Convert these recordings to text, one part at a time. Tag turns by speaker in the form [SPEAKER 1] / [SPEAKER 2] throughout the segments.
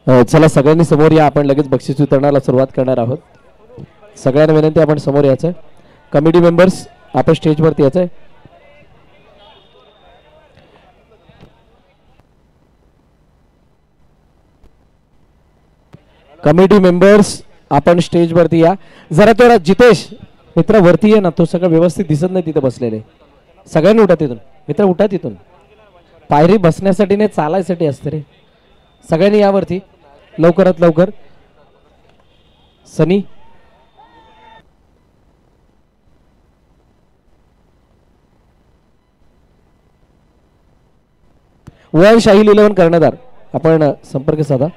[SPEAKER 1] चला सगळ्यांनी समोर या. आपण लगेच बक्षीस वितरणाला सुरुवात करणार आहोत. सगळ्यांना विनंती आपण समोर यायचं. कमिटी मेंबर्स आपण स्टेजवरती यायचं. कमिटी मेंबर्स आपण स्टेजवरती या. जरा थोडा जितेश मित्र वरती आहे ना, तो सगळं व्यवस्थित दिसत नाही तिथे बसलेले. सगळ्यांनी उठा तिथून मित्र, उठा तिथून. पायरी बसण्यासाठी नाही चालायसाठी असते रे. सगळ्यांनी यावरती लवकरात लवकर. सनी वंश शाहील 11 कर्णधार आपण संपर्क साधा.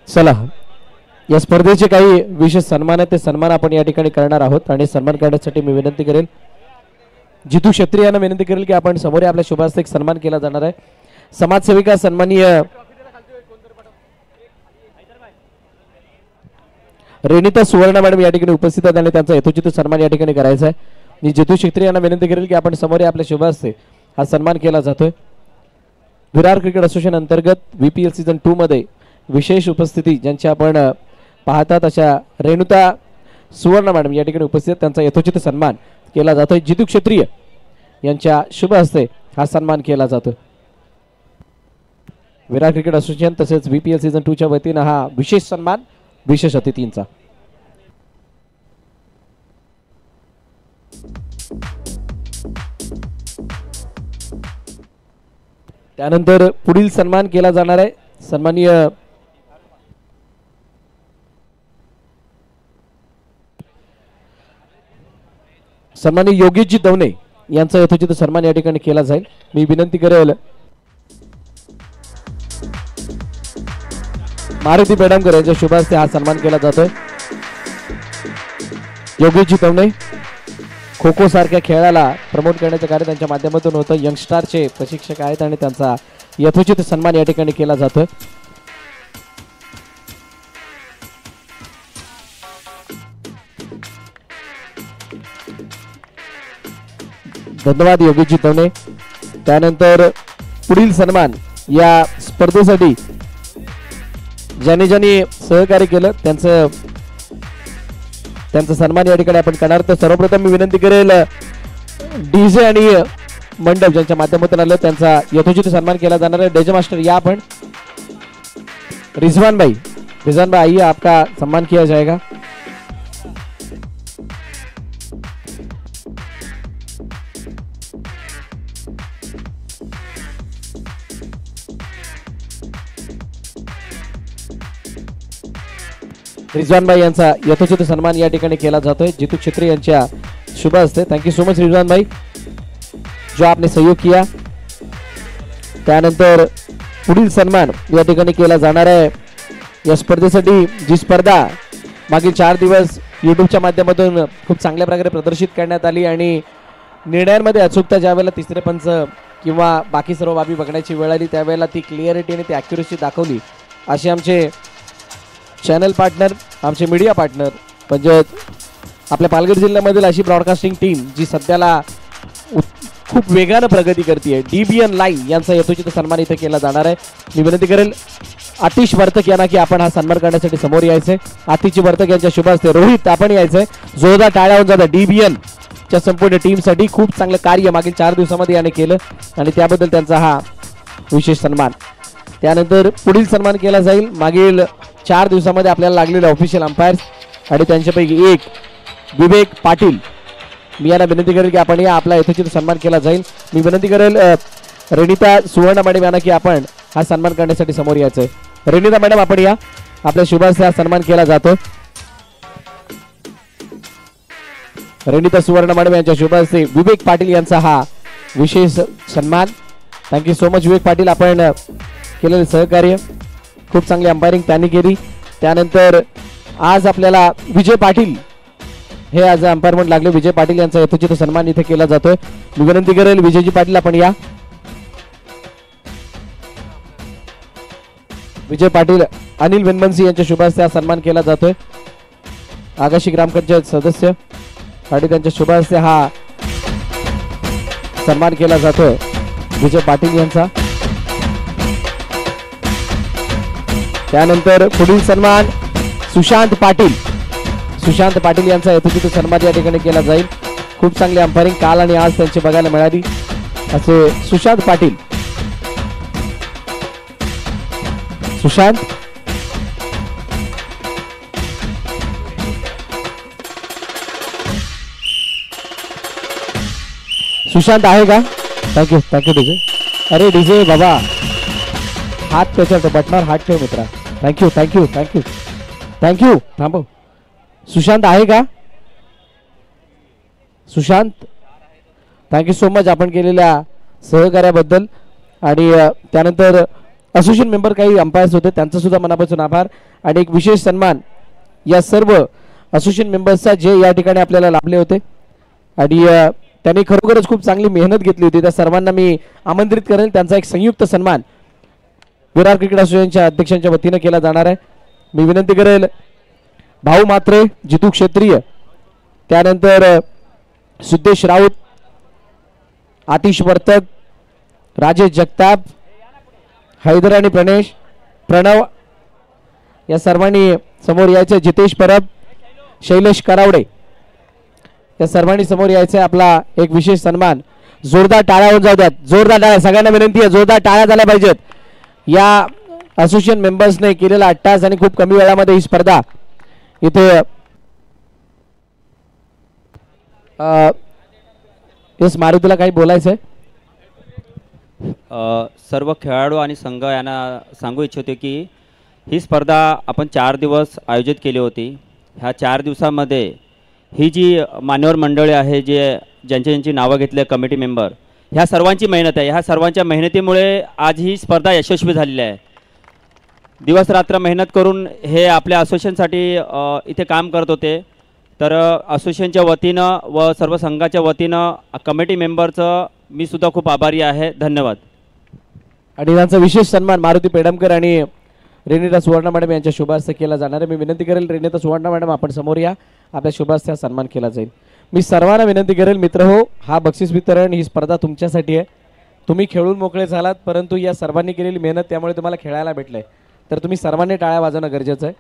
[SPEAKER 1] चला या स्पर्धेचे काही विशेष सन्मान आहेत, ते सन्मान आपण या ठिकाणी करणार आहोत. आणि सन्मान करण्यासाठी मी विनंती करेल जितू क्षेत्री यांना विनंती करेल की आपण समोर आपल्या शुभास्ते एक सन्मान केला जाणार आहे. समाजसेविका सन्माननीय रेणिता सुवर्ण मॅडम या ठिकाणी उपस्थित आहेत आणि त्यांचा यथोचित सन्मान या ठिकाणी करायचा आहे. मी जितू क्षेत्री यांना विनंती करेल की आपण समोर आपल्या शुभास्ते हा सन्मान केला जातोय. विरार क्रिकेट असोसिएशन अंतर्गत VPL सीझन 2 मध्ये विशेष उपस्थिती ज्यांची आपण पाहतात अशा रेणुता सुवर्ण मॅडम या ठिकाणी उपस्थित, त्यांचा यथोचित सन्मान केला जातोय. जितू क्षेत्रीय यांच्या शुभ हस्ते हा सन्मान केला जातो. विरार क्रिकेट असोसिएशन तसेच VPL सीझन 2 च्या वतीने हा विशेष सन्मान विशेष अतिथींचा. त्यानंतर पुढील सन्मान केला जाणार आहे. सन्माननीय योगेशजी दवणे यांचा यथोचित सन्मान या ठिकाणी केला जाईल. मी विनंती करेल मारुती बेडामकर यांच्या शुभ हस्ते हा सन्मान केला जातोय. योगेशजी दवणे खो खो सारख्या खेळाला प्रमोट करण्याचे कार्य त्यांच्या माध्यमातून होतं. यंगस्टारचे प्रशिक्षक आहेत आणि त्यांचा यथोचित सन्मान या ठिकाणी केला जातोय. धन्यवाद योगेशजी दवणे. त्यानंतर पुढील सन्मान या स्पर्धेसाठी ज्यांनी सहकार्य केलं त्यांचं सन्मान या ठिकाणी आपण करणार. तर सर्वप्रथम मी विनंती करेल डीजे आणि मंडप ज्यांच्या माध्यमातून आलं त्यांचा यथोचित सन्मान केला जाणार है. डीजे मास्टर या आपण. रिजवान भाई आइए, आपका सम्मान किया जाएगा. रिजवानभाई यांचा यथोचित सन्मान या ठिकाणी केला जातोय जितू छेत्री यांच्या शुभ हस्ते। थँक्यू सो मच रिजवान भाई, जो आपने सहयोग किया। त्यानंतर पुढील सन्मान या ठिकाणी केला जाणार आहे या स्पर्धेसाठी, जी स्पर्धा मागील 4 दिवस यूट्यूबच्या माध्यमातून खूप चांगल्या प्रकारे प्रदर्शित करण्यात आली आणि निर्णयांमध्ये अचूकता ज्यावेळेला तिसरे पंच किंवा बाकी सर्व बाबी बघण्याची वेळ आली त्यावेळेला ती क्लिअरिटी आणि ती ॲक्युरेसी दाखवली असे आमचे चॅनल पार्टनर, आमचे मीडिया पार्टनर म्हणजे आपल्या पालघर जिल्ह्यामधील अशी ब्रॉडकास्टिंग टीम जी सध्याला खूप वेगानं प्रगती करते, DBN लाईव्ह यांचा यथोचित सन्मान इथे केला जाणार आहे। मी विनंती करेल आतिश वर्तक यांना की आपण हा सन्मान करण्यासाठी समोर यायचंय। आतिश वर्तक यांच्या शुभ हस्ते रोहित आपण यायचंय। जोरदार टाळ्या होऊन जातात DBN च्या संपूर्ण टीमसाठी, खूप चांगलं कार्य मागील 4 दिवसामध्ये याने केलं आणि त्याबद्दल त्यांचा हा विशेष सन्मान। त्यानंतर पुढील सन्मान केला जाईल मागील 4 दिवसामध्ये आपल्याला लागलेले ऑफिशियल अंपायर्स आणि त्यांच्यापैकी एक विवेक पाटील। मी यांना विनंती करेल की आपण या आपला यथोचित सन्मान केला जाईल। मी विनंती करेल रेणिता सुवर्ण मॅडम यांना की आपण हा सन्मान करण्यासाठी समोर यायचंय। रेणिता मॅडम आपण या, आपल्या शुभ हस्ते हा सन्मान केला जातो। रेणिता सुवर्ण मॅडम यांच्या शुभ हस्ते विवेक पाटील यांचा हा विशेष सन्मान। थँक्यू सो मच विवेक पाटील, आपण केलेले सहकार्य, खूप चांगली अंपायरिंग त्यांनी केली। त्यानंतर आज आपल्याला विजय पाटील हे आज अंपायरमेंट लागले, विजय पाटील यांचा यथोचित सन्मान इथे केला जातोय। मी विनंती करेल विजयजी पाटील आपण या। विजय पाटील अनिल वेनबन्सी यांच्या शुभ हस्ते हा सन्मान केला जातोय। आगाशी ग्रामपंचायत सदस्य आणि त्यांच्या शुभ हस्ते हा सन्मान केला जातोय विजय पाटील यांचा। त्यानंतर पुढील सन्मान सुशांत पाटील, सुशांत पाटील यांचा यथोचित सन्मान या ठिकाणी केला जाईल। खूप चांगली अंपायरिंग काल आणि आज त्यांची बघायला मिळाली असे सुशांत पाटील। सुशांत सुशांत आहे का? Thank you thank you DJ. अरे डीजे बाबा हात त्याच्या बटनावर हात ठेव मित्रा। Thank you thank you thank you thank you. थांबव, सुशांत आहे का? सुशांत थँक्यू सो मच आपण केलेल्या सहकार्याबद्दल। आणि त्यानंतर असोसिएशन मेंबर काही अंपायर्स होते त्यांचा सुद्धा मनापासून आभार आणि एक विशेष सन्मान या सर्व असोसिएशन मेंबर्सचा जे या ठिकाणी आपल्याला लाभले होते आणि त्यांनी खरोखरच खूप चांगली मेहनत घेतली होती। त्या सर्वांना मी आमंत्रित करेन, त्यांचा एक संयुक्त सन्मान विरार क्रिकेट असोसिएशनच्या अध्यक्षांच्या वतीने केला जाणार आहे। मी विनंती करेल भाऊ मात्रे, जितू क्षेत्रीय, त्यानंतर सिद्धेश राऊत, आतिश वर्तक, राजेश जगताप, हैदर आणि प्रणव या सर्वांनी समोर यायचे। जितेश परब, शैलेश करावडे या सर्वांनी समोर यायचे। आपला एक विशेष सन्मान, जोरदार टाळ्या होऊन जाऊ द्यात, जोरदार टाळ्या, सगळ्यांना विनंती आहे जोरदार टाळ्या झाल्या पाहिजेत। या असोसिएशन मेंबर्सने केलेला अट्टास आणि खूप कमी वेळामध्ये ही स्पर्धा इथे इस मारुतीला काही बोलायचं आहे?
[SPEAKER 2] सर्व खेळाडू आणि संघ यांना सांगू इच्छितो की ही स्पर्धा आपण 4 दिवस आयोजित केली होती। ह्या 4 दिवसामध्ये ही जी मान्यवर मंडळी आहे ज्यांची नावं घेतले कमिटी मेंबर, ह्या सर्वांची मेहनत आहे। ह्या सर्वांच्या मेहनतीमुळे आज ही स्पर्धा यशस्वी झालेली आहे। दिवस रात्र मेहनत करून हे आपल्या असोसिएशनसाठी इथे काम करत होते। तर असोसिएशनच्या वतीनं व सर्व संघाच्या वतीनं कमिटी मेंबरचं मी सुद्धा खूप आभारी आहे। धन्यवाद।
[SPEAKER 1] आणि त्यांचा विशेष सन्मान मारुती पेडमकर आणि रेणिता सुवर्ण मॅडम यांच्या शुभ हस्ते केला जाणार आहे। मी विनंती करेल रेणिता सुवर्ण मॅडम आपण समोर या, आपल्या शुभ हस्ते हा सन्मान केला जाईल। मी सर्वांना विनंती करेल मित्रहो, हा बक्षीस वितरण ही स्पर्धा तुमच्यासाठी आहे। तुम्ही खेळून मोकळे झालात, परंतु या सर्वांनी केलेली मेहनत त्यामुळे तुम्हाला खेळायला भेटलंय, तर तुम्ही सर्वांनी टाळ्या वाजवणं गरजेचं आहे।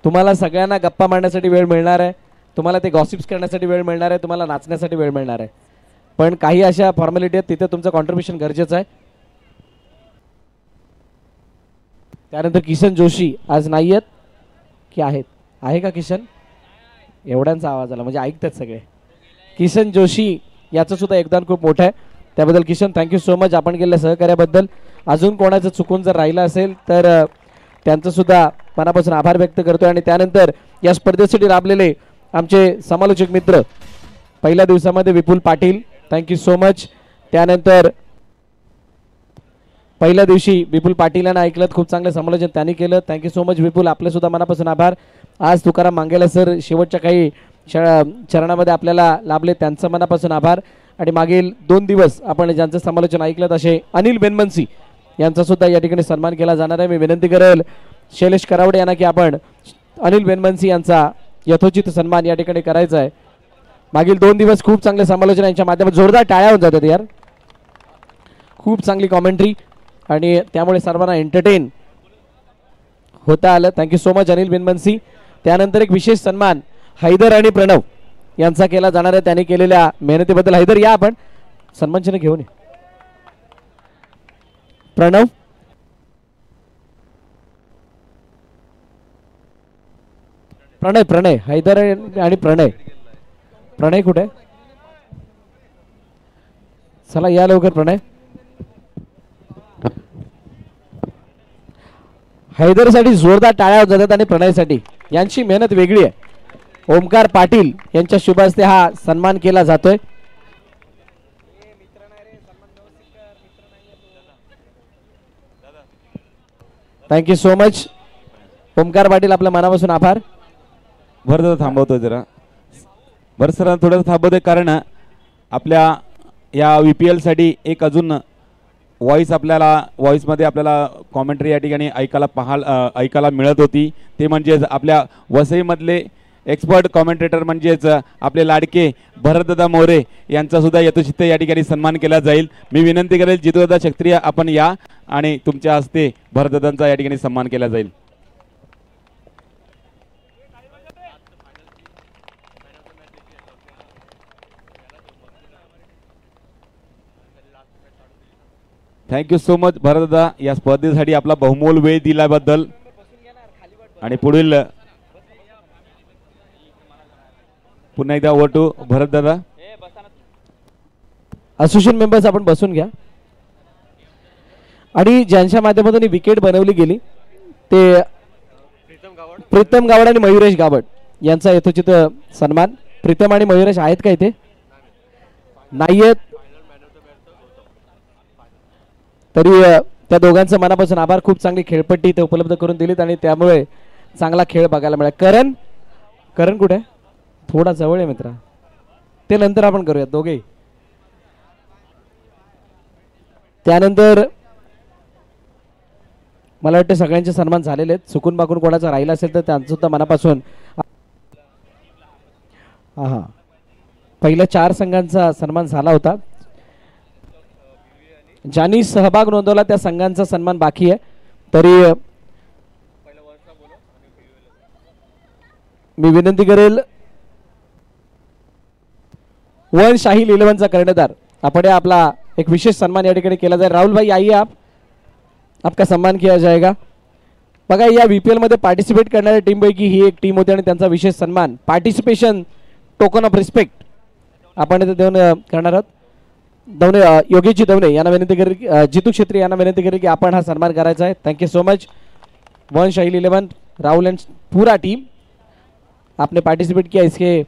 [SPEAKER 1] तुम्हाला सगळ्यांना गप्पा मारण्यासाठी वेळ मिळणार आहे, तुम्हाला ते गॉसिप्स करण्यासाठी वेळ मिळणार आहे, तुम्हाला नाचण्यासाठी वेळ मिळणार आहे, पण काही अशा फॉर्मॅलिटी आहेत तिथे तुमचं कॉन्ट्रीब्युशन गरजेचं आहे। त्यानंतर किशन जोशी आज नाही आहेत की आहेत? आहे का किशन? एवढ्यांचा आवाज आला म्हणजे ऐकतात सगळे। किशन जोशी याचं सुद्धा योगदान खूप मोठं आहे, त्याबद्दल किशन थँक्यू सो मच आपण केलेल्या सहकार्याबद्दल। अजून कोणाचं चुकून जर राहिलं असेल तर त्यांचं सुद्धा मनापासून आभार व्यक्त करतोय. आणि त्यानंतर या स्पर्धेसाठी लाभलेले आमचे समालोचक मित्र पहिल्या दिवसामध्ये विपुल पाटील, थँक्यू सो मच. त्यानंतर पहिल्या दिवशी विपुल पाटील यांना ऐकलं, खूप चांगलं समालोचन त्यांनी केलं, थँक्यू सो मच विपुल, आपले सुद्धा मनापासून आभार. आज तुकाराम मांगेला सर शेवटच्या काही चरणामध्ये आपल्याला लाभले, त्यांचं मनापासून आभार. आणि मागील 2 दिवस आपण ज्यांचं समालोचन ऐकलं असे अनिल बेनमनसी यांचा सुद्धा या ठिकाणी सन्मान केला जाणार आहे. मी विनंती करेल शैलेश करावडे यांना की आपण अनिल बेनमनसी यांचा यथोचित सन्मान या ठिकाणी करायचा आहे. मागील 2 दिवस खूप चांगले समालोचन यांच्या माध्यमातून जोरदार टाळ्या होऊन जातात यार, खूप चांगली कॉमेंट्री आणि त्यामुळे सर्वांना एंटरटेन होता आलं. थँक्यू सो मच अनिल बेनमनसी. त्यानंतर एक विशेष सन्मान हैदर आणि प्रणव यांचा केला जाणार आहे, त्यांनी केलेल्या मेहनतीबद्दल. हैदर या, आपण सन्मान चिन्ह घेऊन ये. प्रणव प्रणय प्रणय हैदर आणि प्रणय कुठे? चला या लवकर प्रणय. हैदरसाठी जोरदार टाळ्या जातात आणि प्रणयसाठी, यांची मेहनत वेगळी आहे. ओमकार पाटील यांच्या शुभ हस्ते हा सन्मान केला जातोय. Thank you so much Omkar Patil, आपल्या मनापासून आभार.
[SPEAKER 3] बरं थांबवतोय जरा, बरं सर थोडं थांबवतोय कारण आपल्या या VPL साठी एक अजून व्हॉइसमध्ये आपल्याला कॉमेंट्री या ठिकाणी ऐकायला मिळत होती. ते म्हणजेच आपल्या वसईमधले एक्सपर्ट कॉमेंटेटर म्हणजेच आपले लाडके भरतदादा मोरे यांचा सुद्धा यथोचित या ठिकाणी सन्मान केला जाईल. मी विनंती करेल जितूदादा क्षत्रिय आपण या आणि तुमच्या हस्ते भरतदादांचा या ठिकाणी सन्मान केला जाईल. थँक्यू सो मच भरतदादा, या स्पर्धेसाठी आपला बहुमोल वेळ दिल्याबद्दल. आणि पुढील पुन्हा एकदा ओव्हर टू भरतदादा.
[SPEAKER 1] असोसिएशन मेंबर्स आपण बसून घ्या. आणि ज्यांच्या माध्यमातून विकेट बनवली गेली ते प्रीतम गावड आणि मयुरेश गावड यांचा यथोचित सन्मान. प्रीतम आणि मयुरेश आहेत का इथे? नाही आहेत, तरी त्या दोघांचं मनापासून आभार. खूप चांगली खेळपट्टी इथे उपलब्ध करून दिलीत आणि त्यामुळे चांगला खेळ बघायला मिळाला. करण कुठे? थोडा जवळ आहे मित्रा, ते नंतर आपण करूया दोघे. त्यानंतर मला वाटतं सगळ्यांचे सन्मान झालेले आहेत. चुकून बाकून कोणाचा राहिला असेल तर त्यांचं सुद्धा मनापासून पहिल्या 4 संघांचा सन्मान झाला होता. ज्यांनी सहभाग नोंदवला त्या संघांचा सन्मान बाकी आहे. तरी मी विनंती करेल वन शाही 11चा कर्णधार आपण आपला एक विशेष सन्मान या ठिकाणी केला जाईल. राहुल भाई आइए, आपका सम्मान किया जाएगा. बघा या VPL मध्ये पार्टिसिपेट करणाऱ्या टीमपैकी ही एक टीम होती आणि त्यांचा विशेष सन्मान पार्टिसिपेशन टोकन ऑफ रिस्पेक्ट आपण इथे देऊन करणार आहोत. योगेशजी दवणे यांना विनंती करेल, जितू क्षेत्री यांना विनंती करेल की आपण हा सन्मान करायचा आहे. थँक्यू सो मच वन शाही 11, राहुल एंड पूरा टीम आपने पार्टिसिपेट किया इसके.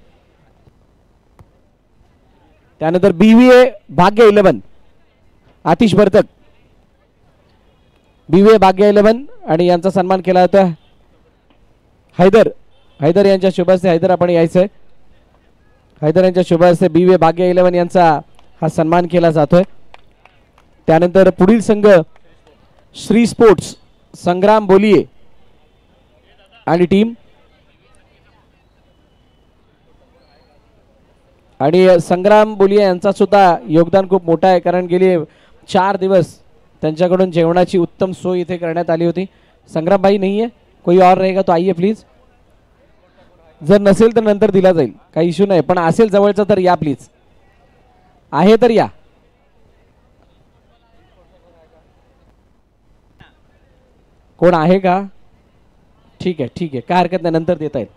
[SPEAKER 1] त्यानंतर BVA भाग्य 11 आतिश बर्तक, BVA भाग्य 11 आणि यांचा सन्मान केला होता. हैदर यांच्या शुभ हस्ते, हैदर आपण यायचंय. हैदर यांच्या शुभ हस्ते BVA भाग्य 11 यांचा हा सन्मान केला जातोय. त्यानंतर पुढील संघ श्री स्पोर्ट्स संग्राम बोलिये आणि टीम. आणि संग्राम बोलिये यांचा सुद्धा योगदान खूप मोठा आहे, कारण गेले 4 दिवस त्यांच्याकडून जेवणाची उत्तम सोय इथे करण्यात आली होती. संग्राम भाई नहीं है, कोई और रहेगा तो आइए प्लीज. जर नसेल तर नंतर दिला जाईल, काही इश्यू नाही, पण असेल जवळचा तर या प्लीज. आहे तर या. कोण आहे का? ठीक आहे, काय हरकत नाही, नंतर देता येईल.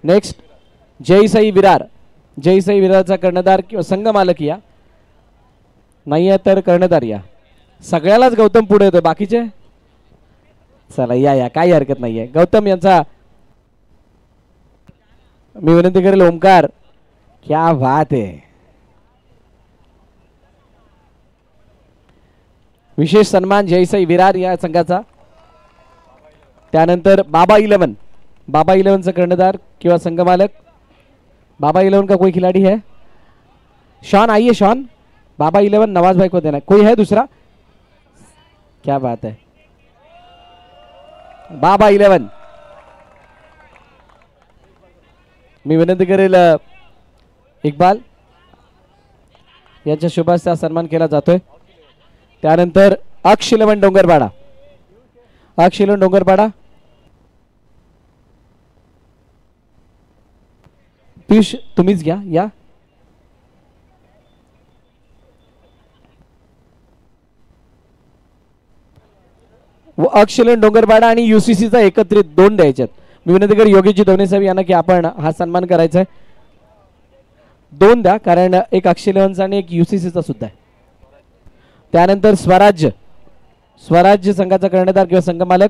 [SPEAKER 1] नेक्स्ट जयसाई विरारचा कर्णधार किंवा संघ मालक या. नाही आहे तर कर्णधार या. सगळ्यालाच गौतम पुढे येतोय, बाकीचे चला या या, काही हरकत नाहीये. गौतम यांचा मी विनंती करेल. ओमकार, क्या बात आहे. विशेष सन्मान जयसाई विरार या संघाचा. त्यानंतर बाबा 11. बाबा 11चा कर्णधार किंवा संघमालक. बाबा 11 का कोई खिलाड़ी है? शॉन आइए शॉन. बाबा 11 नवाज भाई को देना. कोई है दूसरा? क्या बात है. बाबा 11. मी विनंती करेल इक्बाल यांच्या शुभ हस्ते सन्मान केला जातोय. त्यानंतर अक्ष 11 डोंगरपाडा. अक्ष 11 डोंगरपाडा. पियुष तुम्हीच घ्या या. अक्ष 11 डोंगरपाडा आणि UCCचा एकत्रित 2 द्यायच्यात. मी विनंती करेन योगेशजी दोन्ही साहेब यांना की आपण हा सन्मान करायचा आहे. 2 द्या, कारण एक अक्ष 11चा आणि एक UCCचा सुद्धा आहे. त्यानंतर स्वराज्य. स्वराज्य संघाचा कर्णधार किंवा संघमालक.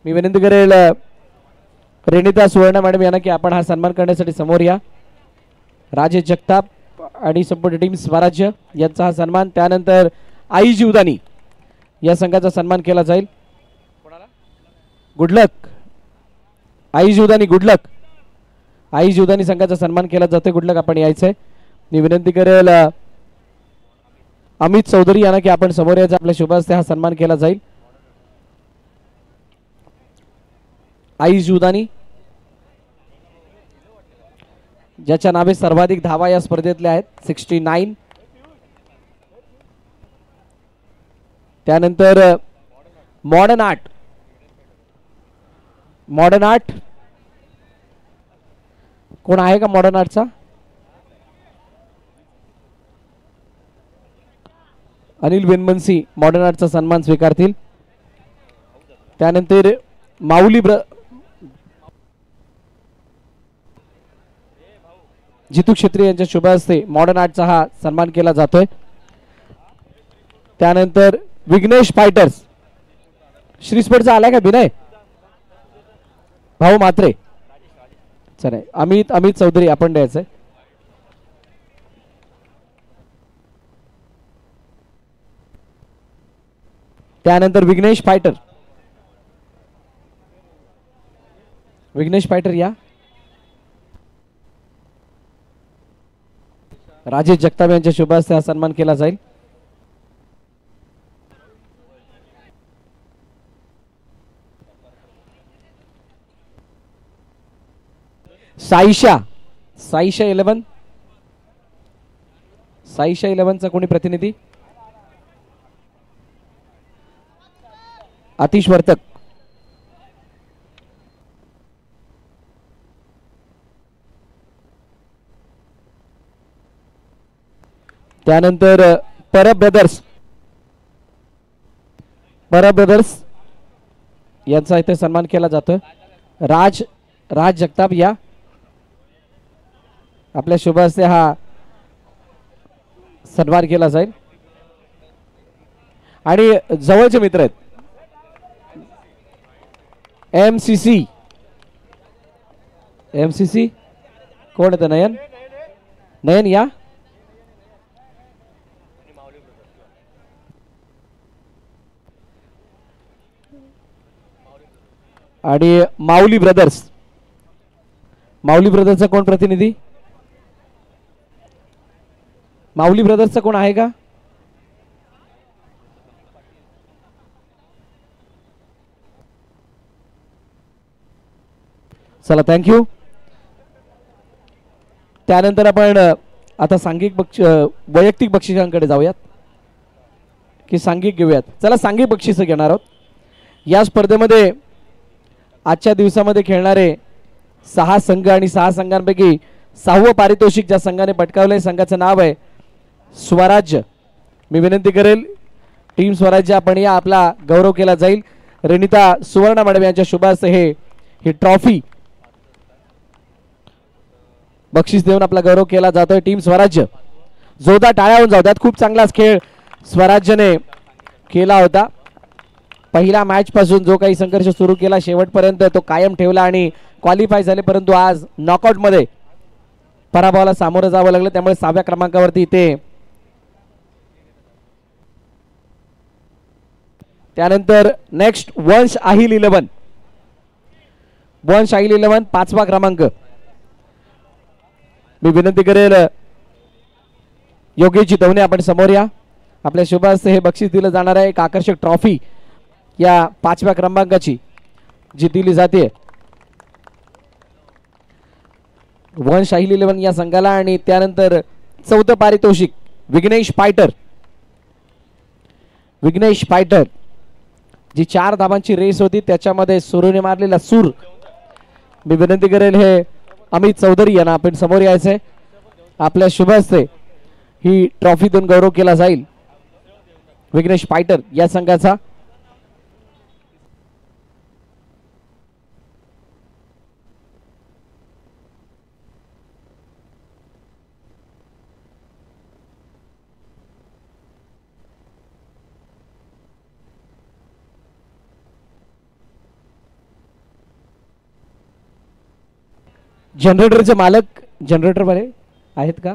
[SPEAKER 1] मी विनंती करेल रेणिता सुवर्ण मॅडम यांना की आपण हा सन्मान करण्यासाठी समोर या. राजेश जगताप आणि संपूर्ण टीम स्वराज्य यांचा हा सन्मान. त्यानंतर आई जीवदानी या संघाचा सन्मान केला जाईल. गुडलक. आई जीवदानी गुडलक. आई जीवदानी संघाचा सन्मान केला जातोय. गुडलक आपण यायचंय. मी विनंती करेल अमित चौधरी यांना की आपण समोर यायचं. आपल्या शुभ हस्ते हा सन्मान केला जाईल. आई जीवदानी ज्याच्या नावे सर्वाधिक धावा या स्पर्धेतल्या आहेत 69. त्यानंतर मॉडर्न आर्ट. मॉडर्न आर्ट कोण आहे का मॉडर्न आर्टचा? अनिल वेनमनसी मॉडर्न आर्टचा सन्मान स्वीकारतील. त्यानंतर माऊली जितू क्षेत्री यांच्या शुभ हस्ते मॉडर्न आर्टचा हा सन्मान केला जातोय. त्यानंतर विघ्नेश फायटर्स. श्रीस्पोर्टचा आलाय का विनय भाऊ मात्रे? चला अमित चौधरी आपण द्यायचंय. त्यानंतर विघ्नेश फायटर. विघ्नेश फायटर या. राजेश जगताप यांच्या शुभ हस्ते हा सन्मान केला जाईल. साईशा. साईशा 11. साईशा 11चा कोणी प्रतिनिधी? आतिश वर्तक. त्यानंतर परब ब्रदर्स. परब ब्रदर्स यांचा इथे सन्मान केला जातोय. राज जगताप या. आपल्या शुभ हस्ते हा सन्मान केला जाईल. आणि जवळचे मित्र आहेत MCC. MCC कोण येतं? नयन. नयन या. आणि माऊली ब्रदर्स. माऊली ब्रदर्सचा कोण प्रतिनिधी? माऊली ब्रदर्सचा कोण आहे का? चला थँक्यू. त्यानंतर आपण आता सांघिक वैयक्तिक बक्षिसांकडे जाऊयात की सांघिक घेऊयात. चला सांघिक बक्षीस घेणार आहोत. या स्पर्धेमध्ये आजच्या दिवसामध्ये खेळणारे 6 संघ आणि 6 संघांपैकी 6वं पारितोषिक ज्या संघाने पटकावलंय संघाचं नाव आहे स्वराज्य. मी विनंती करेल टीम स्वराज्य आपण या. आपला गौरव केला जाईल. रेणिता सुवर्ण मॅडम यांच्या शुभ हस्ते ही ट्रॉफी बक्षीस देऊन आपला गौरव केला जातोय. टीम स्वराज्य जोरदार टाळ्या होऊन जाऊ द्यात. खूप चांगलाच खेळ स्वराज्यने केला होता. पहिल्या मॅच पासून जो काही संघर्ष सुरू केला शेवटपर्यंत तो कायम ठेवला आणि क्वालिफाय झाले, परंतु आज नॉकआउट मध्ये पराभवाला सामोरं जावं लागलं. त्यामुळे 6व्या क्रमांकावरती इथे त्यानंतर नेक्स्ट वंश आहिल 11, वंश आहिल 11 5वा क्रमांक. मी विनंती करेल योगेशजी दवणे आपण समोर या. आपल्या शुभ हस्ते हे बक्षीस दिलं जाणार आहे, एक आकर्षक ट्रॉफी या 5व्या क्रमांकाची जी दिली जाते वंश आहिल 11 या संघाला. आणि त्यानंतर 4थं पारितोषिक विघ्नेश पायटर. विघ्नेश पायटर जी 4 धावांची रेस होती त्याच्यामध्ये सुरूने मारलेला सूर. मी विनंती करेल हे अमित चौधरी यांना आपण समोर यायचंय. आपल्या शुभ हस्ते ही ट्रॉफी देऊन गौरव केला जाईल विघ्नेश पायटर या संघाचा. जनरेटरचे मालक जनरेटरवाले आहेत का?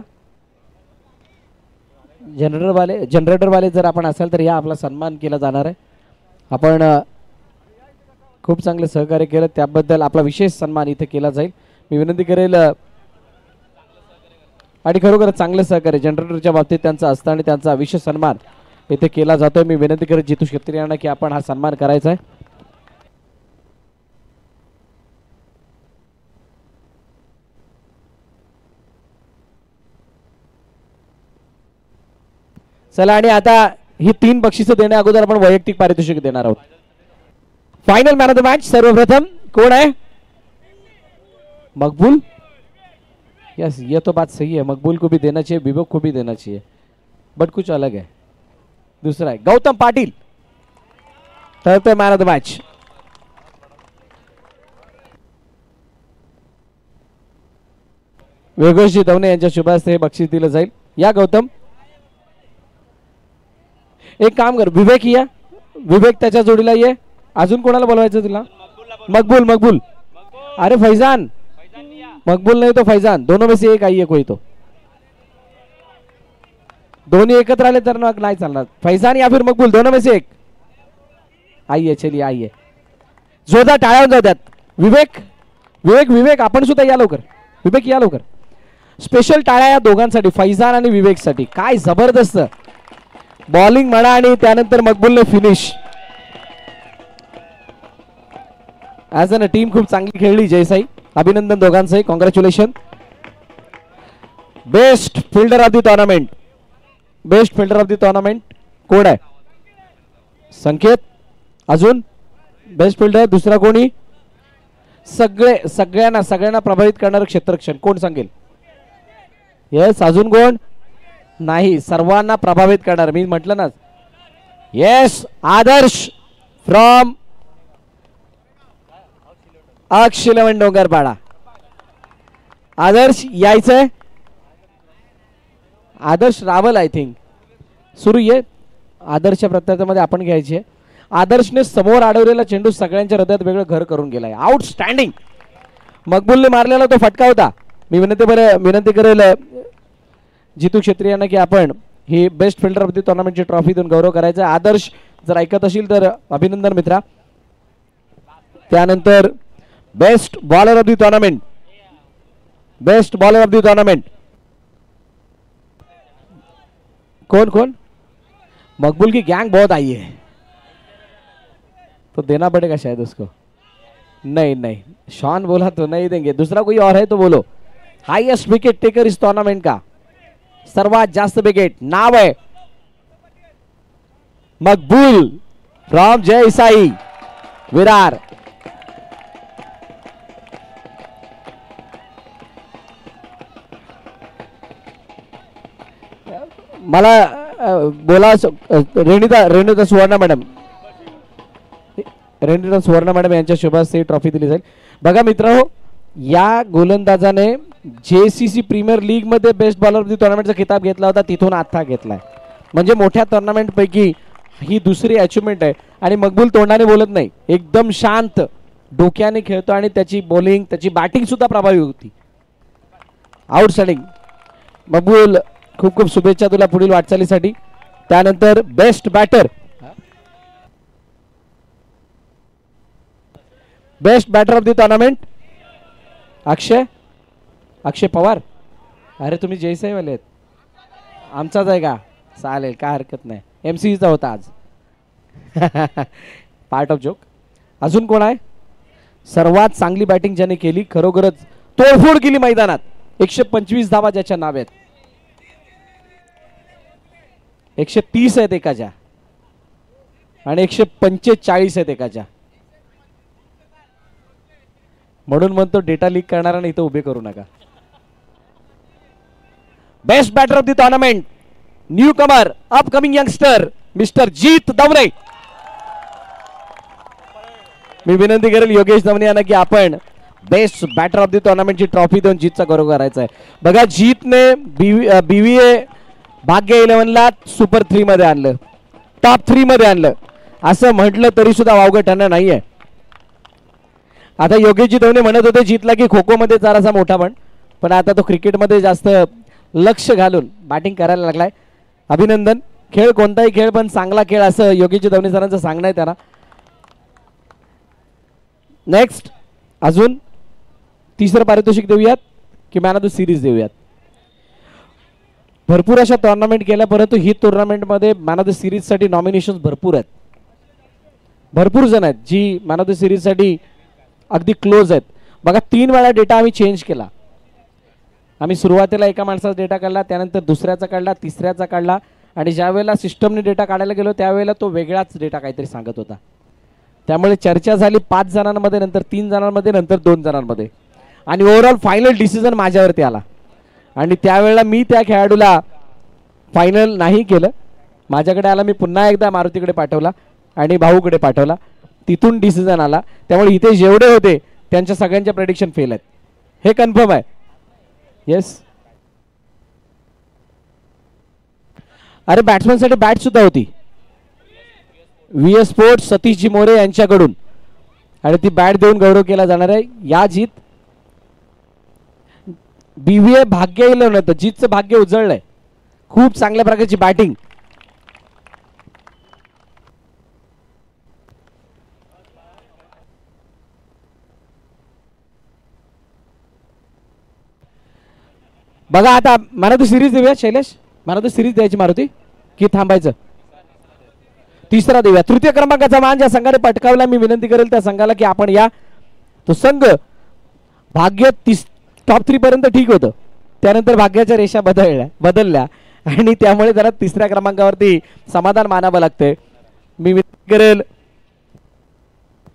[SPEAKER 1] जनरेटरवाले जर आपण असाल तर या आपला सन्मान केला जाणार आहे. आपण खूप चांगले सहकार्य केलं त्याबद्दल आपला विशेष सन्मान इथे केला जाईल. मी विनंती करेल आणि खरोखर चांगले सहकार्य जनरेटरच्या बाबतीत त्यांचं असतं आणि त्यांचा विशेष सन्मान इथे केला जातोय. मी विनंती करेल जितू शेट्टी यांना की आपण हा सन्मान करायचा आहे. चला आणि आता ही 3 बक्षिसं देण्या अगोदर आपण वैयक्तिक पारितोषिक देणार आहोत. Final man of the match सर्वप्रथम कौन है? मकबूल. यस ये तो बात सही है, मकबूल को भी देना चाहिए, विवेक को भी देना चाहिए, बट कुछ अलग है. दूसरा है गौतम पाटिल, थर्ड पे man of the match. Yogeshji Dawane यांच्या शुभ हस्ते हे बक्षीस दिलं जाईल. या गौतम एक काम कर, विवेक या, विवेक त्याच्या जोडीला ये. अजून कोणाला बोलवायचं तुला? मकबूल. मकबूल अरे फैजान, मकबूल नहीं तो फैजान, दोनों में से एक आइए कोई तो. दोन्ही एकत्र आले तर नाही चालणार. फैजान या फिर मकबूल, दोनों में से एक आइए. चलिए आइए, जोरदार टाळ्या जाऊ द्यात. विवेक विवेक विवेक आपण सुद्धा या लवकर. विवेक या लवकर. स्पेशल टाळ्या या दोघांसाठी, फैजान आणि विवेक साठी. काय जबरदस्त बॉलिंग म्हणा आणि त्यानंतर मकबूलने फिनिश. ॲज अन टीम खूप चांगली खेळली जयसाई. अभिनंदन दोघांचंही, congratulation. Best fielder of the tournament, best fielder of the tournament कोण आहे? संकेत. अजून बेस्ट फिल्डर दुसरा कोणी? सगळ्यांना प्रभावित करणारं क्षेत्ररक्षण कोण सांगेल? येस. अजून कोण? नाही, सर्वांना प्रभावित करणार. मी म्हटलं ना. येस, आदर्श फ्रॉम अक्ष 11 डोंगरपाडा. आदर्श यायचंय. आदर्श रावल आय थिंक सुरू ये. आदर्शच्या प्रत्यामध्ये आपण घ्यायचे. आदर्शने समोर अडवलेला चेंडू सगळ्यांच्या हृदयात वेगळं घर करून गेलाय. आउटस्टँडिंग. मकबूलने मारलेला तो फटका होता. मी विनंती करेल जितू क्षेत्री यांना की आपण ही बेस्ट फिल्डर ऑफ द टुर्नामेंटची ट्रॉफी देऊन गौरव करायचा. आदर्श जर ऐकत असेल तर अभिनंदन मित्रा. त्यानंतर best bowler of the tournament, best bowler of the tournament कौन? मकबूल की गैंग बहुत आई है तो देना पड़ेगा शायद उसको. नहीं, शॉन बोला तो नहीं देंगे. दूसरा कोई और है तो बोलो. हाईएस्ट विकेट टेकर इस टूर्नामेंट का, सर्वात जास्त विकेट, नाव है मकबूल फ्रॉम जयसाई विरार. मला बोला रेणुता सुवर्ण मॅडम, रेणुता सुवर्ण मॅडम यांच्या शुभ हस्ते ट्रॉफी दिली जाईल. बघा मित्रांनो, या गोलंदाजाने जेसीसी प्रीमियर लीग मध्ये बेस्ट बॉलर ऑफ द टुर्नामेंटचा खिताब घेतला होता, तिथून आता घेतलाय. म्हणजे मोठ्या टुर्नामेंट पैकी ही दुसरी अचिव्हमेंट आहे. आणि मकबूल तोंडाने बोलत नाही, एकदम शांत डोक्याने खेळतो आणि त्याची बॉलिंग त्याची बॅटिंग सुद्धा प्रभावी होती. आउटस्टँडिंग मकबूल, खूप खूप शुभेच्छा तुला पुढील वाटचालीसाठी. त्यानंतर best batter of the tournament Akshay Pawar. अरे तुम्ही जयसाई वाले आहेत, आमचाच आहे का? चालेल, काय हरकत नाही. MCचा होता आज. Part of joke. अजून कोण आहे? सर्वात चांगली बॅटिंग ज्याने केली, खरोखरच तोडफोड केली मैदानात. 125 धावा ज्याच्या नावे आहेत, 130 आहेत एकाच्या आणि 145 आहेत एकाच्या. म्हणून म्हणतो डेटा लीक करणारा इथं उभे करू नका. Best batter of the tournament, new comer, upcoming youngster mister Jeet Dawane. मी विनंती करेल योगेश दवणे यांना की आपण बेस्ट बॅटर ऑफ द टुर्नामेंटची ट्रॉफी देऊन जीतचा गौरव करायचा आहे. बघा, जीतने BVA भाग्य 11ला सुपर 3 मध्ये आणलं, टॉप 3 मध्ये आणलं. असं म्हटलं तरी सुद्धा वावगं ठरणार नाहीये. आता योगेशजी दवणे म्हणत होते जीतला की खो खो मध्ये जरासा मोठा पण आता तो क्रिकेटमध्ये जास्त लक्ष घालून बॅटिंग करायला लागलाय. अभिनंदन. खेळ कोणताही खेळ पण चांगला खेळ असं योगेशजी दवणे सरांचं सांगणं आहे त्यांना. नेक्स्ट अजून तिसरं पारितोषिक देऊयात की मॅन ऑफ द सिरीज देऊयात? भरपूर अशा टुर्नामेंट केल्या, परंतु ही टुर्नामेंटमध्ये मॅन ऑफ द सिरीज साठी नॉमिनेशन भरपूर आहेत. भरपूर जण आहेत जी मॅन ऑफ द सिरीज साठी अगदी क्लोज आहेत. बघा, 3 वेळा डेटा आम्ही चेंज केला. आम्ही सुरुवातीला एका माणसाचा डेटा काढला, त्यानंतर दुसऱ्याचा काढला, तिसऱ्याचा काढला आणि ज्या वेळेला सिस्टमने डेटा काढायला गेलो त्यावेळेला तो वेगळाच डेटा काहीतरी सांगत होता. त्यामुळे चर्चा झाली 5 जणांमध्ये, नंतर 3 जणांमध्ये, नंतर 2 जणांमध्ये आणि ओव्हरऑल फायनल डिसिजन माझ्यावरती आला. आणि त्यावेळेला मी त्या खेळाडूला फायनल नाही केलं. माझ्याकडे आला, मी पुन्हा एकदा मारुतीकडे पाठवला आणि भाऊकडे पाठवला, तिथून डिसिजन आला. त्यामुळे इथे जेवढे होते त्यांच्या सगळ्यांच्या प्रेडिक्शन फेल आहेत, हे कन्फर्म आहे. येस. अरे बॅट्समॅनसाठी बॅट सुद्धा होती VS स्पोर्ट्स सतीशजी मोरे यांच्याकडून आणि ती बॅट देऊन गौरव केला जाणार आहे. या जीत BVA भाग्य येलं नव्हतं, जीतचं भाग्य उजळलंय. खूप चांगल्या प्रकारची बॅटिंग. बघा, आता मला तर सिरीज देऊया शैलेश, मला तर सिरीज द्यायची मारुती की थांबायचं? तिसरा देऊया. तृतीय क्रमांकाचा मान ज्या संघाने पटकावला, मी विनंती करेल त्या संघाला की आपण या. तो संघ भाग्य टॉप 3 पर्यंत ठीक होतं, त्यानंतर भाग्याच्या रेषा बदलल्या आणि त्यामुळे जरा तिसऱ्या क्रमांकावरती समाधान मानावं लागतंय. मी विनंती करेल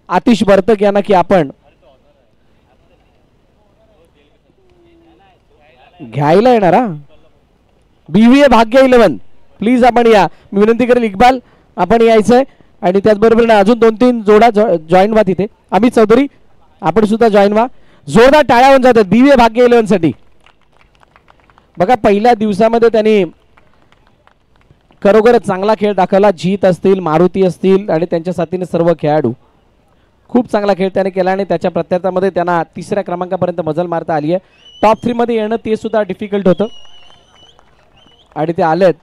[SPEAKER 1] आतिश बर्तक यांना की आपण घ्यायला येणार. BVA भाग्य 11 प्लीज आपण या. मी विनंती करेल इक्बाल आपण यायचंय आणि त्याचबरोबर अजून 2-3 जोडा जॉईन व्हा तिथे. अमित चौधरी आपण सुद्धा जॉईन व्हा. जोरदार टाळ्या होऊन जातात BVA भाग्य 11 साठी. बघा, पहिल्या दिवसामध्ये त्यांनी खरोखरच चांगला खेळ दाखवला. जीत असतील, मारुती असतील आणि त्यांच्या साथीने सर्व खेळाडू खूप चांगला खेळ त्याने केला आणि त्याच्या प्रत्यार्थामध्ये त्यांना तिसऱ्या क्रमांकापर्यंत मजल मारता आली आहे. टॉप 3 मध्ये येणं ते सुद्धा डिफिकल्ट होतं आणि ते आलेत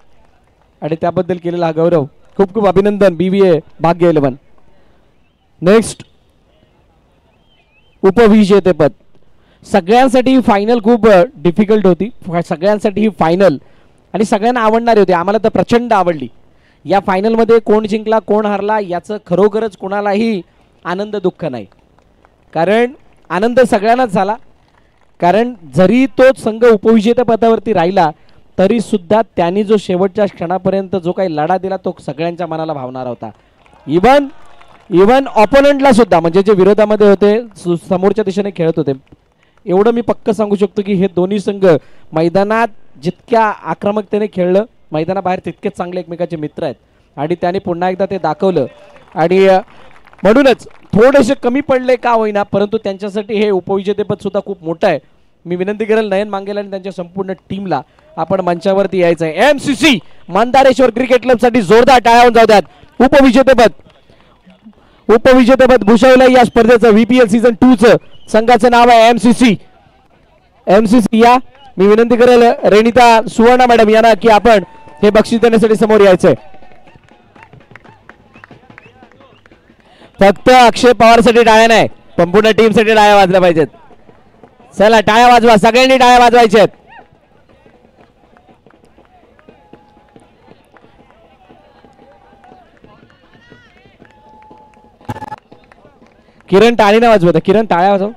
[SPEAKER 1] आणि त्याबद्दल केलेला हा गौरव खूप खूप अभिनंदन BVA भाग्य 11. नेक्स्ट उपविजेतेपद. सगळ्यांसाठी फायनल खूप डिफिकल्ट होती, सगळ्यांसाठी ही फायनल आणि सगळ्यांना आवडणारी होती. आम्हाला तर प्रचंड आवडली. या फायनलमध्ये कोण जिंकला कोण हारला याचं खरोखरच कोणालाही आनंद दुःख नाही, कारण आनंद सगळ्यांनाच झाला. कारण जरी तो संघ उपविजेतेपदावरती राहिला तरी सुद्धा त्यांनी जो शेवटच्या क्षणापर्यंत जो काही लढा दिला तो सगळ्यांच्या मनाला भावणारा होता. इवन ऑपोनंटला सुद्धा, म्हणजे जे विरोधामध्ये होते, समोरच्या दिशेने खेळत होते. एवढं मी पक्क सांगू शकतो की हे दोन्ही संघ मैदानात जितक्या आक्रमकतेने खेळलं, मैदानाबाहेर तितकेच चांगले एकमेकाचे मित्र आहेत आणि त्याने पुन्हा एकदा ते दाखवलं. आणि म्हणूनच थोडेसे कमी पडले का होईना, परंतु त्यांच्यासाठी हे उपविजेतेपद सुद्धा खूप मोठं आहे. मी विनंती करेल नयन मांगेल आणि त्यांच्या संपूर्ण टीमला आपण मंचावरती यायचं आहे. MCC मंदारेश्वर क्रिकेट क्लब साठी जोरदार टाळ्या जाऊ द्यात. उपविजेतेपद भूषवलं या स्पर्धेचं VPL सीझन 2 चं संघाचं नाव आहे MCC. या मी विनंती करेल रेणिता सुवर्णा मॅडम यांना की आपण हे बक्षीस देण्यासाठी समोर यायचंय. फक्त अक्षय पवार साठी टाळ्या नाही, संपूर्ण टीम साठी टाळ्या वाजल्या पाहिजेत. चला टाळ्या वाजवा, सगळ्यांनी टाळ्या वाजवायच्यात. किरण टाळी नाही वाजवत, किरण टाळ्या वाजव.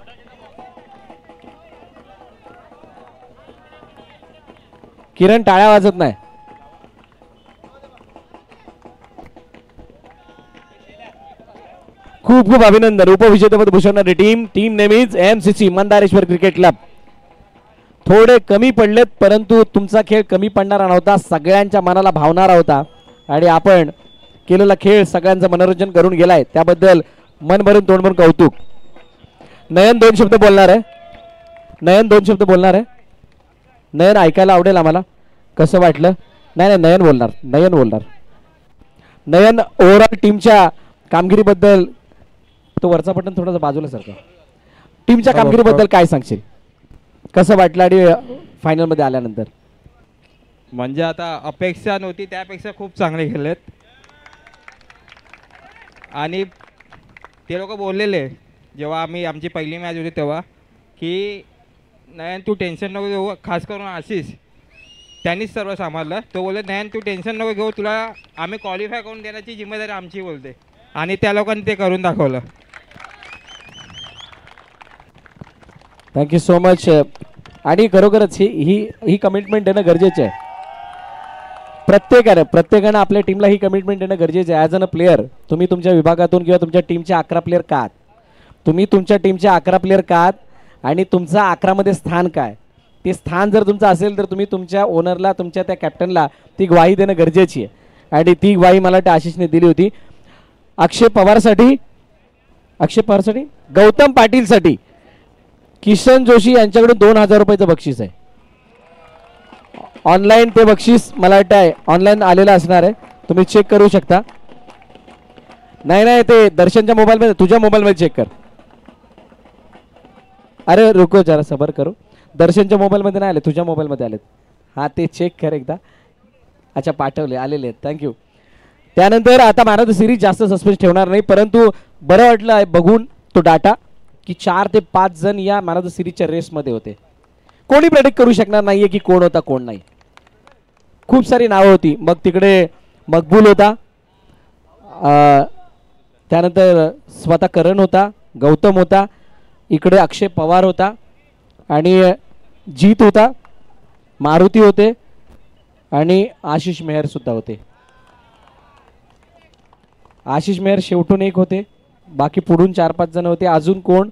[SPEAKER 1] किरण टाळ्या वाजत नाही. खूप खूप अभिनंदन. उपविजेतेपद भूषवणारी टीम नेहमीच MCC मंदारेश्वर क्रिकेट क्लब. थोडे कमी पडलेत परंतु तुमचा खेळ कमी पडणारा नव्हता, सगळ्यांच्या मनाला भावणारा होता आणि आपण केलेला खेळ सगळ्यांचं मनोरंजन करून गेलाय, त्याबद्दल मन भरून तोंड भरून कौतुक. नयन 2 शब्द बोलणार आहे. नयन ऐकायला आवडेल आम्हाला. कसं वाटलं? नाही नयन बोलणार. नयन ओव्हरऑल टीमच्या कामगिरीबद्दल, तो वरचा बटन थोडासा बाजूला सारखा, टीमच्या कामगिरीबद्दल काय सांगशील? कसं वाटलं आणि फायनल मध्ये आल्यानंतर?
[SPEAKER 4] म्हणजे आता अपेक्षा नव्हती त्यापेक्षा खूप चांगले खेळलेत आणि ते लोक बोललेले जेव्हा आमची पहिली मॅच होती तेव्हा की नयन तू टेन्शन नको घेऊ, खास करून आशिष त्यांनीच सर्व सांभाळलं. तो बोलले नयन तू टेन्शन नको घेऊ, तुला आम्ही क्वालिफाय करून देण्याची जिम्मेदारी आमची बोलते आणि त्या लोकांनी ते करून दाखवलं.
[SPEAKER 1] Thank you so much. आणि खरोखरच ही कमिटमेंट देणं गरजेचं आहे. प्रत्येकानं आपल्या टीमला ही कमिटमेंट देणं गरजेचं आहे. ॲज अन अ प्लेअर तुम्ही तुमच्या विभागातून किंवा तुमच्या टीमचे 11 प्लेअर का आहात, तुम्ही तुमच्या टीमचे 11 प्लेअर का आहात आणि तुमचा 11 मध्ये स्थान काय, ते स्थान जर तुमचं असेल तर तुम्ही तुमच्या ओनरला, तुमच्या त्या कॅप्टनला ती ग्वाही देणं गरजेची आहे आणि ती ग्वाही मला वाटतं आशिषने दिली होती. अक्षय पवारसाठी, गौतम पाटीलसाठी किशन जोशी यांच्याकडून 2000 रुपयाचं बक्षीस आहे. ऑनलाईन ते बक्षीस मला वाटतं ऑनलाईन आलेलं असणार आहे, तुम्ही चेक करू शकता. नाही ते दर्शनच्या मोबाईलमध्ये, तुझ्या मोबाईलमध्ये चेक कर. अरे रुको जरा सबर करो, दर्शनच्या मोबाईलमध्ये नाही आले, तुझ्या मोबाईलमध्ये आलेत. हां ते चेक कर एकदा. अच्छा पाठवले, आलेले आहेत, थँक्यू. त्यानंतर आता मॅन ऑफ द सिरीज जास्त सस्पेन्स ठेवणार नाही, परंतु बरं वाटलं आहे बघून तो डाटा की 4 ते 5 जण या मॅन ऑफ द सिरीजच्या रेसमध्ये होते. कोणी प्रेडिक्ट करू शकणार नाहीये की कोण होता कोण नाही. खूप सारी नावं होती. मग तिकडे मकबूल होता, त्यानंतर स्वतः करण होता, गौतम होता, इकडे अक्षय पवार होता आणि जीत होता, मारुती होते आणि आशिष मेहर सुद्धा होते. आशिष मेहर शेवटून एक होते, बाकी पुढून 4-5 जण होते. अजून कोण?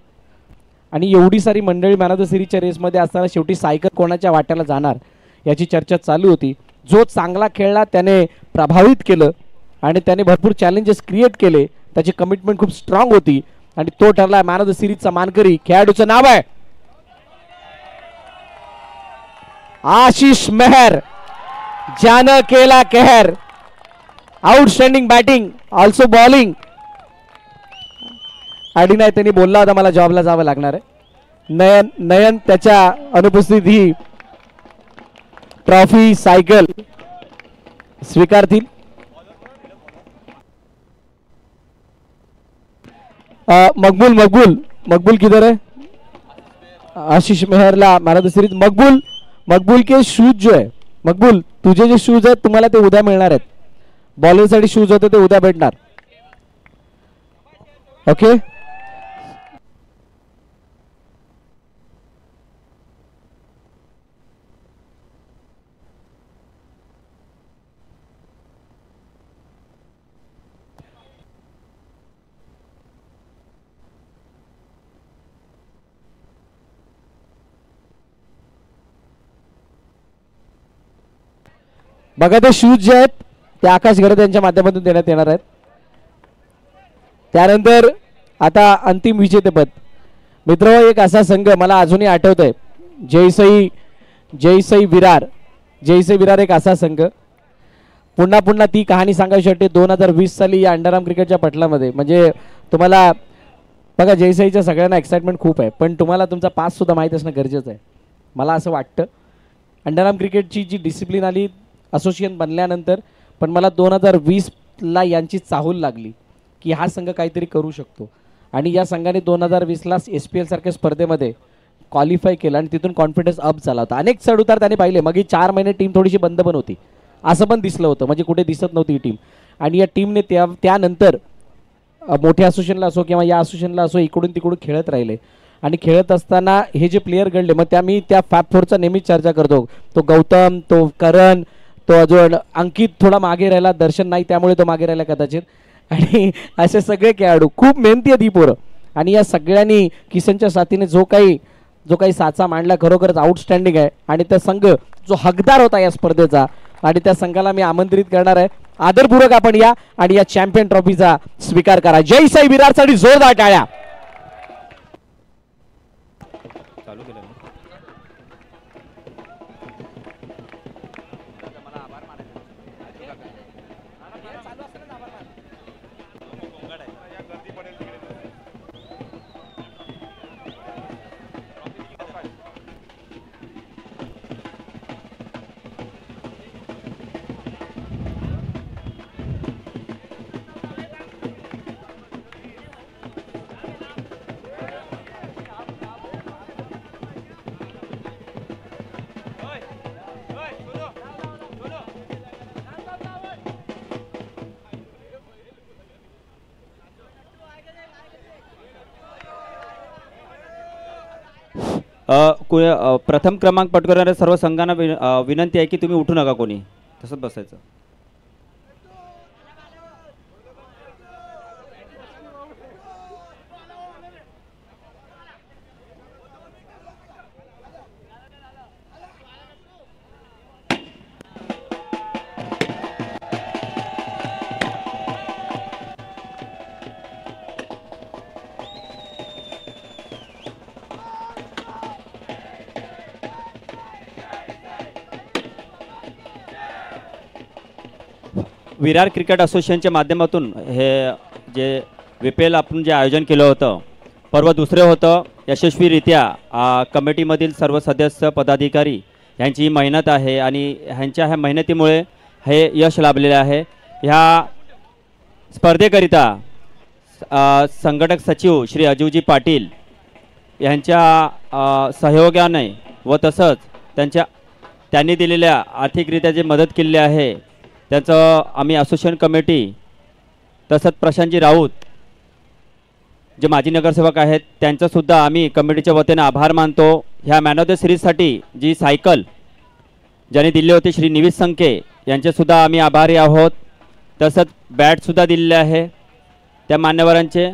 [SPEAKER 1] आणि एवढी सारी मंडळी मॅन ऑफ द सिरीजच्या रेसमध्ये असताना शेवटी सायकल कोणाच्या वाट्याला जाणार याची चर्चा चालू होती. जो चांगला खेळला त्याने प्रभावित केलं आणि त्याने भरपूर चॅलेंजेस क्रिएट केले, त्याची कमिटमेंट खूप स्ट्रॉंग होती आणि तो ठरला मॅन ऑफ द सिरीजचा मानकरी. खेळाडूचं नाव आहे आशिष मेहर, ज्यानं केला कहर. Outstanding batting, also bowling. आणि नाही त्यांनी बोलला होता मला जॉबला जावं लागणार आहे. नयन त्याच्या अनुपस्थित ही ट्रॉफी सायकल स्वीकारतील. मकबूल किधर है? आशीष मेहरला man of the series. Maqbool के शूज जो आहे, मकबूल तुझे जे शूज आहेत तुम्हाला ते उद्या मिळणार आहेत. बॉलरसाठी शूज होते ते उद्या भेटणार. ओके. बघा ते शूज जे आहेत ते आकाश गरज यांच्या माध्यमातून देण्यात येणार आहेत. त्यानंतर आता अंतिम विजेतेपद. मित्र, एक असा संघ मला अजूनही आठवतोय जयसई विरार एक असा संघ, पुन्हा पुन्हा ती कहाणी सांगायची वाटते 2020 साली या अंडरआर्म क्रिकेटच्या पटलामध्ये. म्हणजे तुम्हाला बघा, जयसईच्या सगळ्यांना एक्साइटमेंट खूप आहे, पण तुम्हाला तुमचा पास सुद्धा माहीत असणं गरजेचं आहे. मला असं वाटतं अंडरआर्म क्रिकेटची जी डिसिप्लिन आली असोसिएशन बनल्यानंतर, पण मला 2020ला यांची चाहूल लागली की हा संघ काहीतरी करू शकतो. आणि या संघाने 2020ला SPL सारख्या स्पर्धेमध्ये क्वालिफाय केलं आणि तिथून कॉन्फिडन्स अप झाला होता. अनेक चढउतार त्याने पाहिले. मग ही 4 महिने टीम थोडीशी बंद पण होती, असं पण दिसलं होतं, म्हणजे कुठे दिसत नव्हती ही टीम. आणि या टीमने त्यानंतर मोठ्या असोसिएशनला असो किंवा या असोसिएशनला असो इकडून तिकडून खेळत राहिले. आणि खेळत असताना हे जे प्लेयर घडले, मग मी त्या फॅब 4चा नेहमीच चर्चा करतो. तो गौतम, तो करण, तो अजून अंकित थोडा मागे राहिला, दर्शन नाही त्यामुळे तो मागे राहिला कदाचित. आणि असे सगळे खेळाडू खूप मेहनती आहेत ही पोरं. आणि या सगळ्यांनी किसनच्या साथीने जो काही साचा मांडला खरोखरच आउटस्टँडिंग आहे. आणि त्या संघ जो हकदार होता या स्पर्धेचा, आणि त्या संघाला मी आमंत्रित करणार आहे, आदरपूर्वक आपण या आणि या चॅम्पियन ट्रॉफीचा स्वीकार करा. जयसाई विरारसाठी जोरदार टाळ्या.
[SPEAKER 2] प्रथम क्रमांक पटकवणाऱ्या सर्व संघांना विनंती आहे की तुम्ही उठू नका, कोणी तसंच बसायचं. विरार क्रिकेट असोसिएशनच्या माध्यमातून हे जे VPL आपण जे आयोजन केलं होतं, पर्व दुसरे होतं. यशस्वीरित्या कमिटीमधील सर्व सदस्य पदाधिकारी यांची मेहनत आहे आणि ह्यांच्या ह्या मेहनतीमुळे हे यश लाभलेले आहे. ह्या स्पर्धेकरिता संघटक सचिव श्री अजीवजी पाटील यांच्या सहयोगाने व तसंच त्यांनी दिलेल्या आर्थिकरित्या जे मदत केलेली आहे त्याचं आम्ही असोसिएशन कमिटी तसंच प्रशांतजी राऊत जे माजी नगरसेवक आहेत त्यांचंसुद्धा आम्ही कमिटीच्या वतीने आभार मानतो. ह्या मॅन ऑफ द सिरीजसाठी जी सायकल ज्यांनी दिली होती श्री निवित संके यांचेसुद्धा आम्ही आभारी आहोत. तसंच बॅटसुद्धा दिलेले आहे त्या मान्यवरांचे.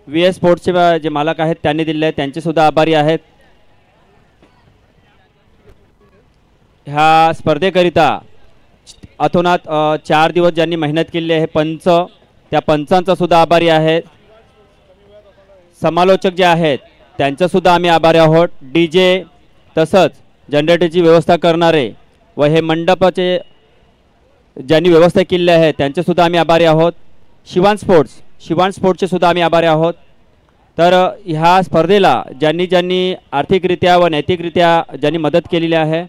[SPEAKER 2] VS स्पोर्ट्सचे जे मालक आहेत त्यांनी दिले आहेत त्यांचेसुद्धा आभारी आहेत. ह्या स्पर्धेकरिता अतोनात 4 दिवस ज्यांनी मेहनत केली आहे पंच, त्या पंचांचा सुद्धा आभारी आहे. समालोचक जे आहेत त्यांचासुद्धा आम्ही आभारी आहोत. DJ तसंच जनरेटरची व्यवस्था करणारे व हे मंडपाचे ज्यांनी व्यवस्था केली आहे त्यांचेसुद्धा आम्ही आभारी आहोत. शिवान स्पोर्ट्सचे सुद्धा आम्ही आभारी आहोत. तर ह्या स्पर्धेला ज्यांनी आर्थिकरित्या व नैतिकरित्या ज्यांनी मदत केलेली आहे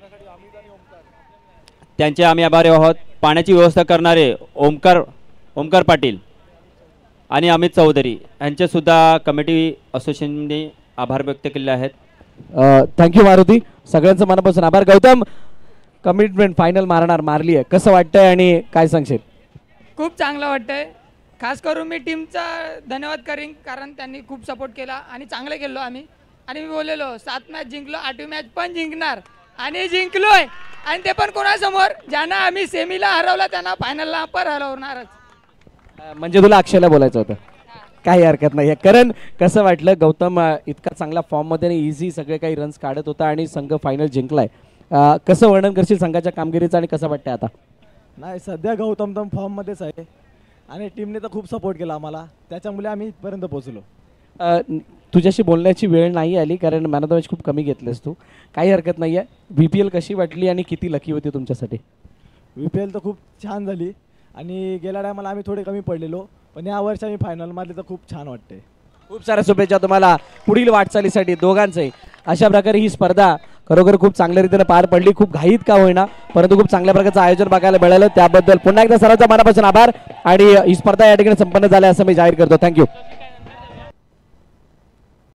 [SPEAKER 2] त्यांचे आम्ही आभारी आहोत. पाण्याची व्यवस्था करणारे ओमकार पाटील आणि अमित चौधरी यांचेसुद्धा कमिटी असोसिएशनने आभार व्यक्त केले आहेत.
[SPEAKER 1] थँक्यू मारुती, सगळ्यांचं मनापासून आभार. गौतम, कमिटमेंट फायनल मारली आहे, कसं वाटतंय आणि काय सांगशील?
[SPEAKER 5] खूप चांगलं वाटतंय. खास करून मी टीमचा धन्यवाद करीन कारण त्यांनी खूप सपोर्ट केला आणि चांगलं खेळलो आम्ही. आणि मी बोललेलो 7 मॅच जिंकलो, 8वी मॅच पण जिंकणार आणि जिंकलोय. आणि ते पण कोणासमोर, ज्यांना आम्ही सेमीला हरवला त्यांना फायनलला पण हरवणारच.
[SPEAKER 1] म्हणजे तुला अक्षयला बोलायचं होतं, काही हरकत नाही. कारण कसं वाटलं गौतम इतका चांगला फॉर्ममध्ये आणि इझी सगळे काही रन्स काढत होता आणि संघ फायनल जिंकलाय. कसं वर्णन करशील संघाच्या कामगिरीचं आणि कसं वाटतंय आता?
[SPEAKER 6] नाही, सध्या गौतम फॉर्ममध्येच आहे आणि टीमने तर खूप सपोर्ट केला आम्हाला, त्याच्यामुळे आम्ही इथपर्यंत पोहोचलो.
[SPEAKER 1] तुझ्याशी बोलण्याची वेळ नाही आली कारण मॅन ऑफ द मॅच खूप कमी घेतलेस तू. काही हरकत नाही आहे. VPL कशी वाटली आणि किती लकी होती तुमच्यासाठी?
[SPEAKER 6] VPL तर खूप छान झाली आणि गेल्या टायमाला आम्ही थोडे कमी पडलेलो, पण या वर्षी आम्ही फायनलमध्ये तर खूप छान वाटते.
[SPEAKER 1] खूप साऱ्या शुभेच्छा तुम्हाला पुढील वाटचालीसाठी दोघांचंही. अशा प्रकारे ही स्पर्धा खरोखर खूप चांगल्या रीतीने पार पडली. खूप घाईत का होईना परंतु खूप चांगल्या प्रकारचं आयोजन बघायला मिळालं. त्याबद्दल पुन्हा एकदा सर्वांचा मनापासून आभार आणि ही स्पर्धा या ठिकाणी संपन्न झाली असं मी जाहीर करतो. थँक्यू.